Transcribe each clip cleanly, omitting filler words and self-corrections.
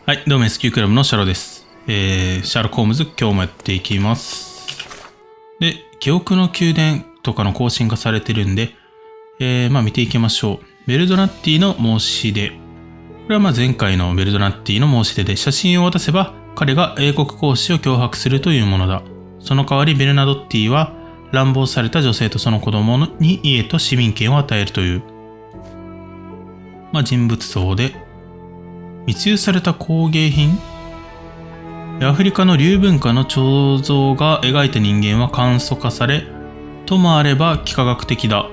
はい、どうも S級くらぶのシャロです。シャーロック・ホームズ今日もやっていきます。で、記憶の宮殿とかの更新がされてるんで、見ていきましょう。ベルドナッティの申し出。これは前回のベルドナッティの申し出で、写真を渡せば彼が英国公使を脅迫するというものだ。その代わりベルナドッティは乱暴された女性とその子供に家と市民権を与えるという、人物像で、密輸された工芸品、アフリカの竜文化の彫像が描いた人間は簡素化され、ともあれば幾何学的だ。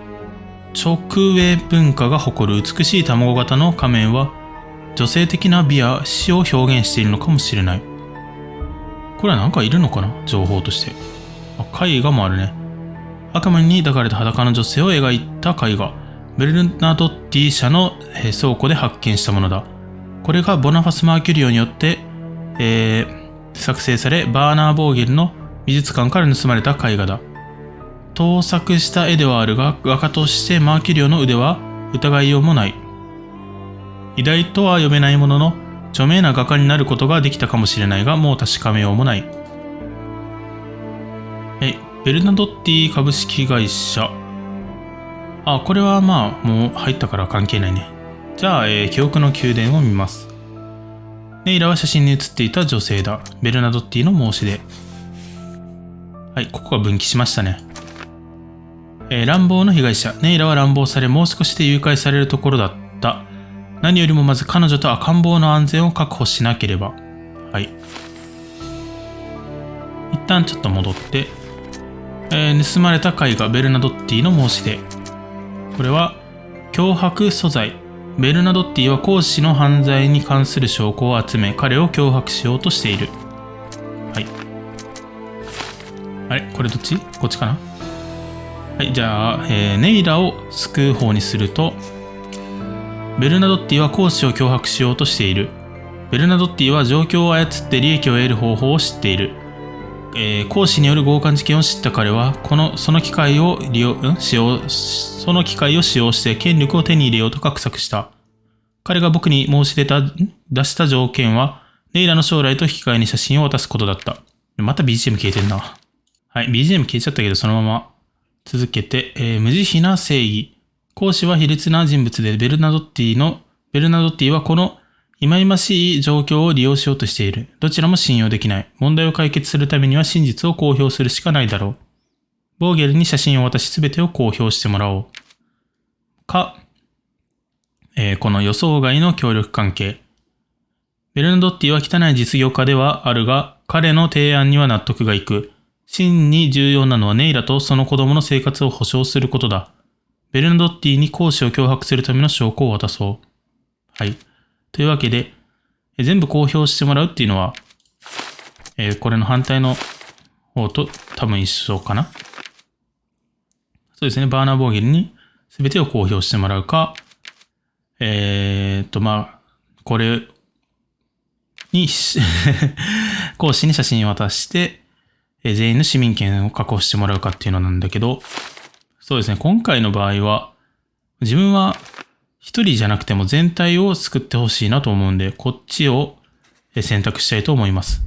直営文化が誇る美しい卵型の仮面は女性的な美や死を表現しているのかもしれない。これはなんかいるのかな、情報として。絵画もあるね。悪魔に抱かれた裸の女性を描いた絵画、ベルナドッティ社の倉庫で発見したものだ。これがボナファス・マーキュリオによって、作成され、バーナー・ボーゲルの美術館から盗まれた絵画だ。盗作した絵ではあるが、画家としてマーキュリオの腕は疑いようもない。偉大とは呼べないものの、著名な画家になることができたかもしれないが、もう確かめようもない。ベルナドッティ株式会社。これはもう入ったから関係ないね。じゃあ、記憶の宮殿を見ます。ネイラは写真に写っていた女性だ。ベルナドッティの申し出。はい、ここが分岐しましたね。乱暴の被害者。ネイラは乱暴され、もう少しで誘拐されるところだった。何よりもまず彼女と赤ん坊の安全を確保しなければ。はい。一旦ちょっと戻って、盗まれた絵画、ベルナドッティの申し出。これは、脅迫素材。ベルナドッティは公使の犯罪に関する証拠を集め、彼を脅迫しようとしている。はい。あれこれどっち？こっちかな？はい、じゃあ、ネイラを救う方にすると、ベルナドッティは公使を脅迫しようとしている。ベルナドッティは状況を操って利益を得る方法を知っている。公使による強姦事件を知った彼は、その機会を使用して権力を手に入れようと画策した。彼が僕に出した条件は、レイラの将来と引き換えに写真を渡すことだった。また BGM 消えてんな。はい、BGM 消えちゃったけど、そのまま続けて、無慈悲な正義。公使は卑劣な人物で、ベルナドッティはこの忌々しい状況を利用しようとしている。どちらも信用できない。問題を解決するためには真実を公表するしかないだろう。ボーゲルに写真を渡し全てを公表してもらおう。か、この予想外の協力関係。ベルナドッティは汚い実業家ではあるが、彼の提案には納得がいく。真に重要なのはネイラとその子供の生活を保障することだ。ベルナドッティに公使を脅迫するための証拠を渡そう。はい。というわけで、全部公表してもらうっていうのは、これの反対の方と多分一緒かな。そうですね。バーナー・ボーゲルに全てを公表してもらうか、これに公使に写真を渡して、全員の市民権を確保してもらうかっていうのなんだけど、そうですね。今回の場合は、自分は一人じゃなくても全体を救ってほしいなと思うんで、こっちを選択したいと思います。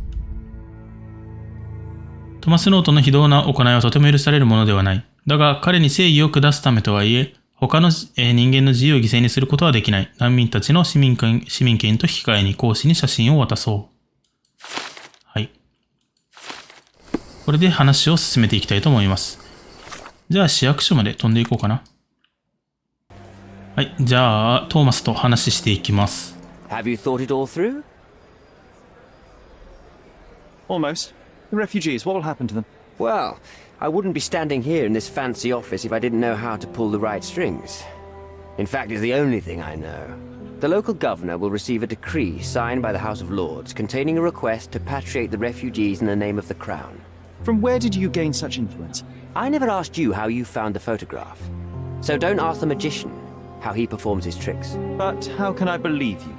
トマス・ノートの非道な行いはとても許されるものではない。だが彼に正義を下すためとはいえ、他の人間の自由を犠牲にすることはできない。難民たちの市民権と引き換えに公使に写真を渡そう。はい。これで話を進めていきたいと思います。じゃあ市役所まで飛んでいこうかな。はい、じゃあトーマスと話していきます。Have you thought it all through? Almost. The refugees, what will happen to them? Well, I wouldn't be standing here in this fancy office if I didn't know how to pull the right strings. In fact, it's the only thing I know. The local governor will receive a decree signed by the House of Lords containing a request to patriate the refugees in the name of the Crown. From where did you gain such influence? I never asked you how you found the photograph. So don't ask the magician how he performs his tricks. But how can I believe you?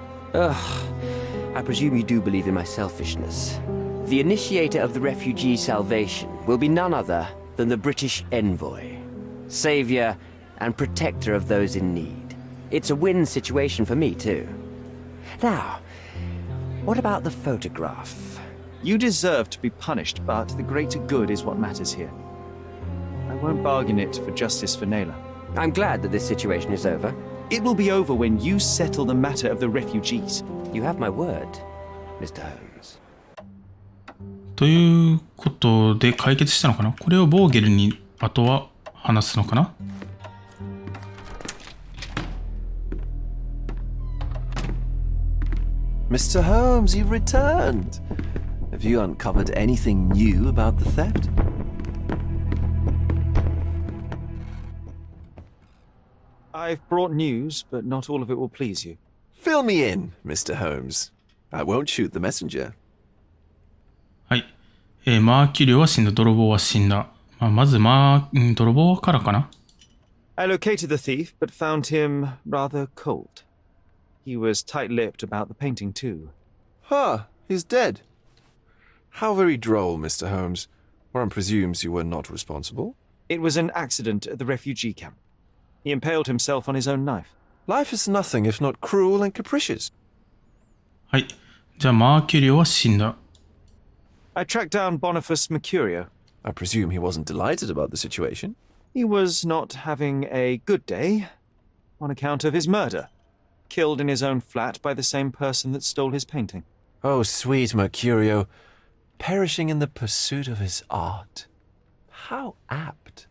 I presume you do believe in my selfishness. The initiator of the refugee salvation will be none other than the British envoy, savior and protector of those in need. It's a win situation for me too. Now, What about the photograph? You deserve to be punished, but the greater good is what matters here. I won't bargain it for justice for Naylor. I'm glad that this situation is over. It will be over when you settle the matter of the refugees. You have my word, Mr. Holmes. ということで解決したのかな。これをボーゲルにあとは話すのかな。Mr. Holmes, you've returned. Have you uncovered anything new about the theft? I've brought news, but not all of it will please you. Fill me in, Mr. Holmes. I won't shoot the messenger. はい。マーキュリオは死んだ。泥棒は死んだ。まず泥棒からかな。I located the thief, but found him rather cold. He was tight-lipped about the painting too. Huh, he's dead. How very droll, Mr. Holmes. One presumes you were not responsible. It was an accident at the refugee camp. He impaled himself on his own knife. Life is nothing if not cruel and capricious. はい。じゃあマーキュリオは死んだ。I tracked down Boniface Mercurio. I presume he wasn't delighted about the situation. He was not having a good day on account of his murder. Killed in his own flat by the same person that stole his painting. Oh, sweet Mercurio, perishing in the pursuit of his art. How apt.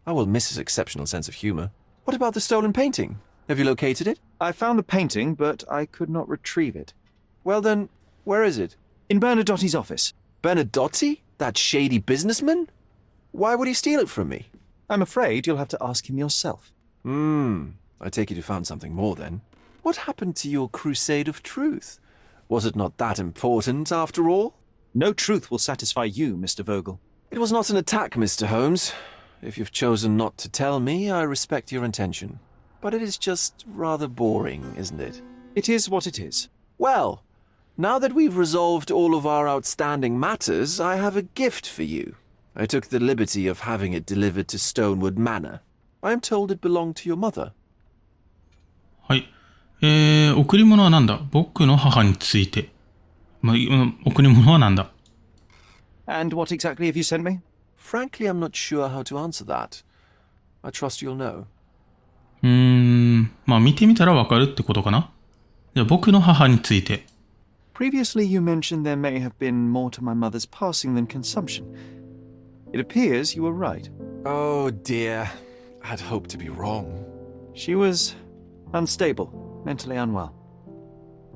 I will miss his exceptional sense of humor. What about the stolen painting? Have you located it? I found the painting, but I could not retrieve it. Well then, where is it? In Bernadotti's office. Bernadotti? That shady businessman? Why would he steal it from me? I'm afraid you'll have to ask him yourself. I take it you found something more then. What happened to your crusade of truth? Was it not that important after all? No truth will satisfy you, Mr. Vogel. It was not an attack, Mr. Holmes. If you've chosen not to tell me, I respect your intention. But it is just rather boring, isn't it? It is what it is. Well, now that we've resolved all of our outstanding matters, I have a gift for you. I took the liberty of having it delivered to Stonewood Manor. I am told it belonged to your mother. はい。贈り物は何だ。僕の母について。贈り物は何だ。And what exactly have you sent me? Frankly, I'm not sure how to answer that. I trust you'll know. 見てみたらわかるってことかな。じゃあ僕の母について。Previously you mentioned there may have been more to my mother's passing than consumption. It appears you were right. Oh dear. I'd hoped to be wrong. She was unstable, mentally unwell.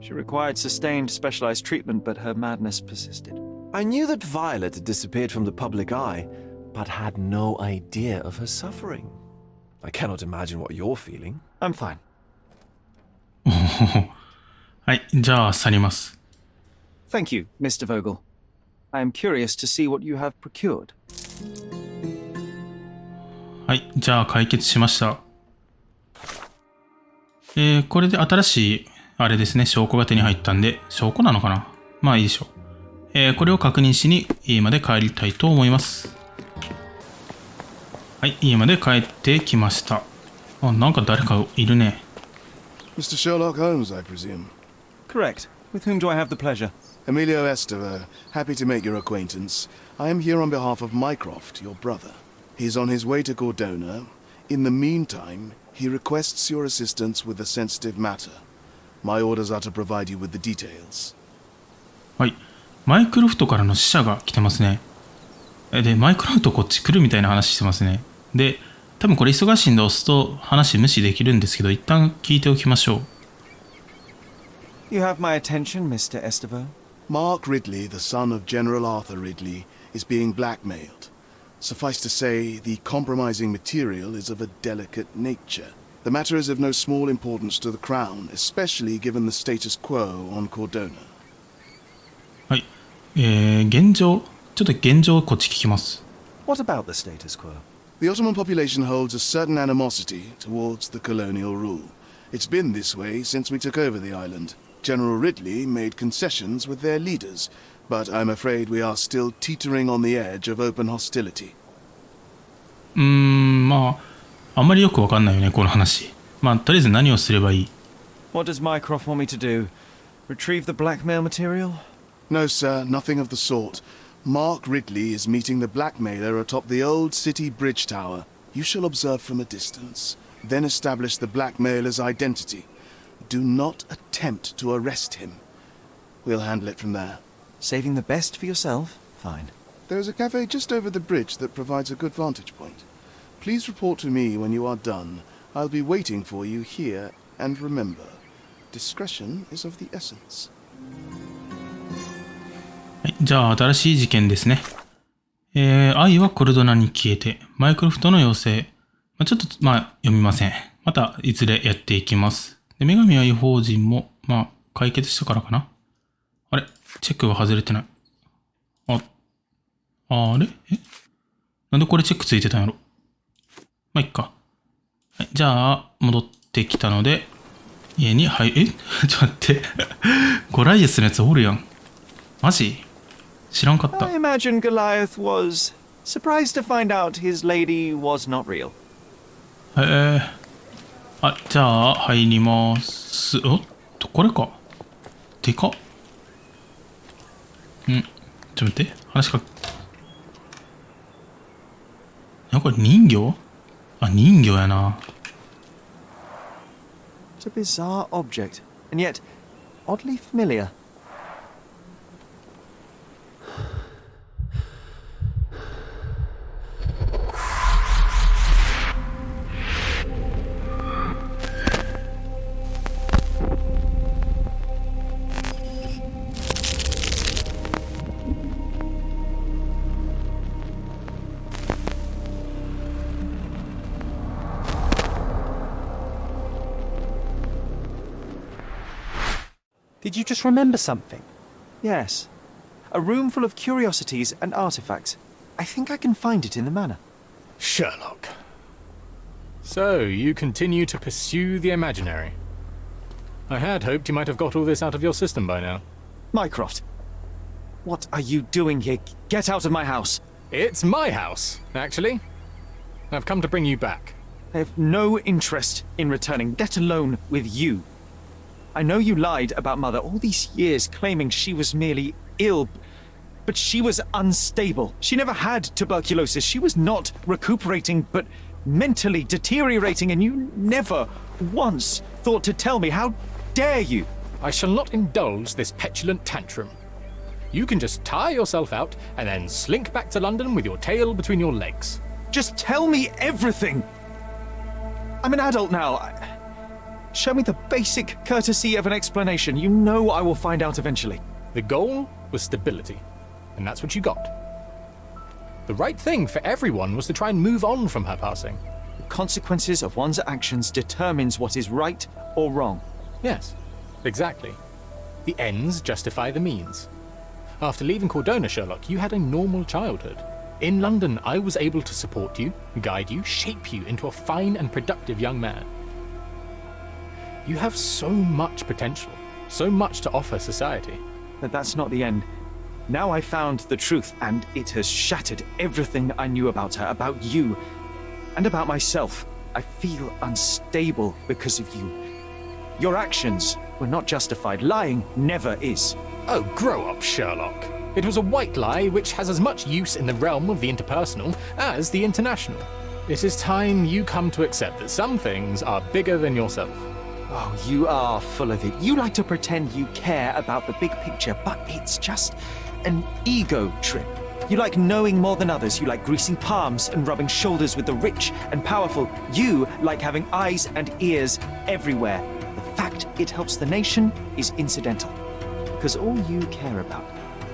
She required sustained specialized treatment, but her madness persisted. I knew that Violet had disappeared from the public eye, but had no idea of her suffering. I cannot imagine what you're feeling. I'm fine. はい。じゃあ去ります。Thank you, Mr. Vogel. I am curious to see what you have procured. はい。じゃあ解決しました。これで新しい、あれですね、証拠が手に入ったんで、証拠なのかな。まあいいでしょう。これを確認しに家まで帰りたいと思います。はい、家まで帰ってきました。あ、なんか誰かいるね。Mr. Sherlock Holmes, I presume. Correct. With whom do I have the pleasure? Emilio Esteva, happy to make your acquaintance. I am here on behalf of Mycroft, your brother. He's on his way to Cordona. In the meantime, he requests your assistance with a sensitive matter. My orders are to provide you with the details. はい。マイクロフトからの使者が来てますね。で、マイクロフトこっち来るみたいな話してますね。で、多分これ忙しいんで押すと話無視できるんですけど、一旦聞いておきましょう。You have my attention, Mr. Esteva. Mark Ridley, the son of General Arthur Ridley, is being blackmailed. Suffice to say, the compromising material is of a delicate nature. The matter is of no small importance to the Crown, especially given the status quo on Cordona. はい。現状、ちょっと現状こっち聞きます。What about the status quo? The Ottoman population holds a certain animosity towards the colonial rule. It's been this way since we took over the island. General Ridley made concessions with their leaders, but I'm afraid we are still teetering on the edge of open hostility. まあ、あんまりよくわかんないよね、この話。まあ、とりあえず何をすればいい？ What does Mycroft want me to do? Retrieve the blackmail material? No, sir, nothing of the sort. Mark Ridley is meeting the blackmailer atop the old city bridge tower. You shall observe from a distance, then establish the blackmailer's identity. Do not attempt to arrest him. We'll handle it from there. Saving the best for yourself? Fine. There's a cafe just over the bridge that provides a good vantage point. Please report to me when you are done. I'll be waiting for you here, and remember, discretion is of the essence. はい、じゃあ新しい事件ですね。愛はコルドナに消えて、マイクロフトの妖精。ちょっと、読みません。また、いずれやっていきます。で、女神は異邦人も、解決したからかな。あれチェックが外れてない。あれなんでこれチェックついてたんやろ。いっか。はい、じゃあ、戻ってきたので、家にちょっと待って。ゴライエスのやつおるやん。マジ知らんかった。I imagine Goliath was surprised to find out his lady was not real. じゃあ、入ります。これか。でかっ。ちょっと待って。話しかけ。これ人形？人形やな。It's a bizarre object, and yet oddly familiar. Did you just remember something? Yes. A room full of curiosities and artifacts. I think I can find it in the manor. Sherlock. So, you continue to pursue the imaginary. I had hoped you might have got all this out of your system by now. Mycroft, what are you doing here? Get out of my house. It's my house, actually. I've come to bring you back. I have no interest in returning, let alone with you. I know you lied about Mother all these years, claiming she was merely ill, but she was unstable. She never had tuberculosis. She was not recuperating, but mentally deteriorating, and you never once thought to tell me. How dare you? I shall not indulge this petulant tantrum. You can just tire yourself out and then slink back to London with your tail between your legs. Just tell me everything. I'm an adult now. Show me the basic courtesy of an explanation. You know I will find out eventually. The goal was stability, and that's what you got. The right thing for everyone was to try and move on from her passing. The consequences of one's actions determines what is right or wrong. Yes, exactly. The ends justify the means. After leaving Cordona, Sherlock, you had a normal childhood. In London, I was able to support you, guide you, shape you into a fine and productive young man. You have so much potential, so much to offer society. But that's not the end. Now I found the truth, and it has shattered everything I knew about her, about you, and about myself. I feel unstable because of you. Your actions were not justified. Lying never is. Oh, grow up, Sherlock. It was a white lie which has as much use in the realm of the interpersonal as the international. It is time you come to accept that some things are bigger than yourself. Oh, you are full of it. You like to pretend you care about the big picture, but it's just an ego trip. You like knowing more than others. You like greasing palms and rubbing shoulders with the rich and powerful. You like having eyes and ears everywhere. The fact it helps the nation is incidental, because all you care about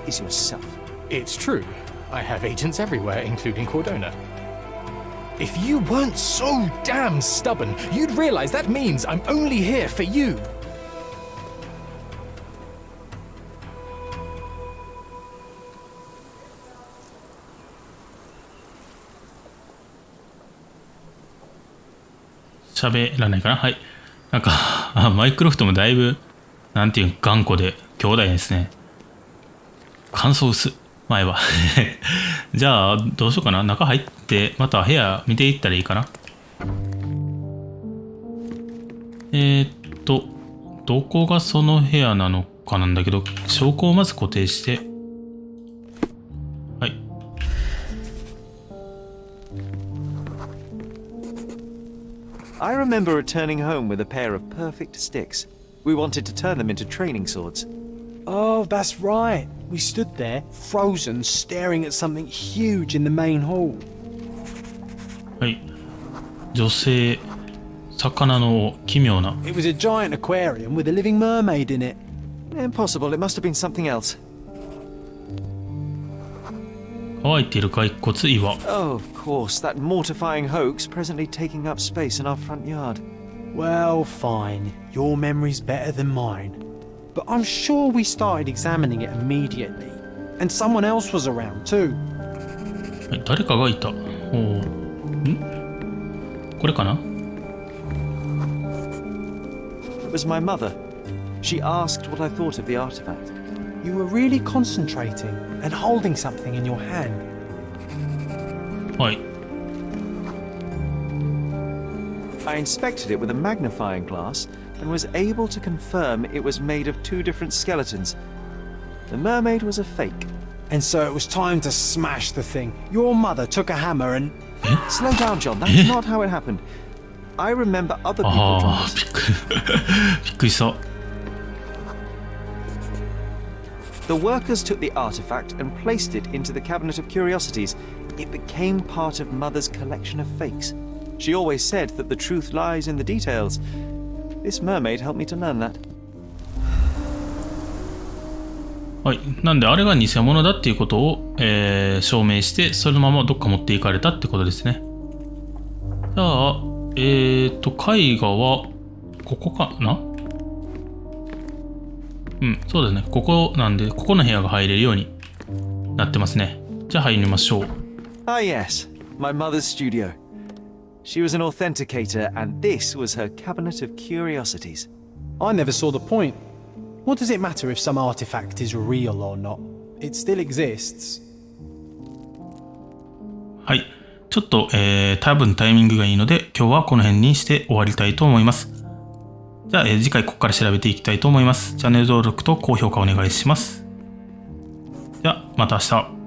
is yourself. It's true. I have agents everywhere, including Cordona. If you weren't so damn stubborn, you'd realize that means I'm only here for you.喋らないかな。はい。なんかマイクロフトもだいぶ、なんていう頑固で兄弟ですね。感想薄。前は。じゃあ、どうしようかな。中入って、また部屋見ていったらいいかな。どこがその部屋なのかなんだけど、証拠をまず固定して、はい。I remember returning home with a pair of perfect sticks. We wanted to turn them into training swords. Oh, that's right. We stood there, frozen, staring at something huge in the main hall. はい。女性、魚の奇妙な。It was a giant aquarium with a living mermaid in it. Impossible, it must have been something else. 乾いている骸骨岩。Oh, of course, that mortifying hoax presently taking up space in our front yard. Well, fine. Your memory's better than mine. But I'm sure we started examining it immediately. And someone else was around too. はい、誰かがいた。これかな？ It was my mother. She asked what I thought of the artifact. You were really concentrating and holding something in your hand. はい。I inspected it with a magnifying glass and was able to confirm it was made of two different skeletons. The mermaid was a fake. And so it was time to smash the thing. Your mother took a hammer and... Slow down, John. That's not how it happened. I remember other people あ trying あ、びっくりした。The workers took the artifact and placed it into the cabinet of curiosities. It became part of Mother's collection of fakes. She always said that the truth lies in the details. This mermaid helped me to learn that. はい。なんで、あれが偽物だっていうことを、証明して、そのままどっか持っていかれたってことですね。じゃあ、絵画は、ここかな？うん、そうですね。ここなんで、ここの部屋が入れるようになってますね。じゃあ入りましょう。Ah, yes, my mother's studio. She was an authenticator, and this was her cabinet of curiosities. I never saw the point. What does it matter if some artifact is real or not? It still exists. はい。ちょっと、多分タイミングがいいので、今日はこの辺にして終わりたいと思います。じゃあ、次回ここから調べていきたいと思います。チャンネル登録と高評価お願いします。じゃあ、また明日。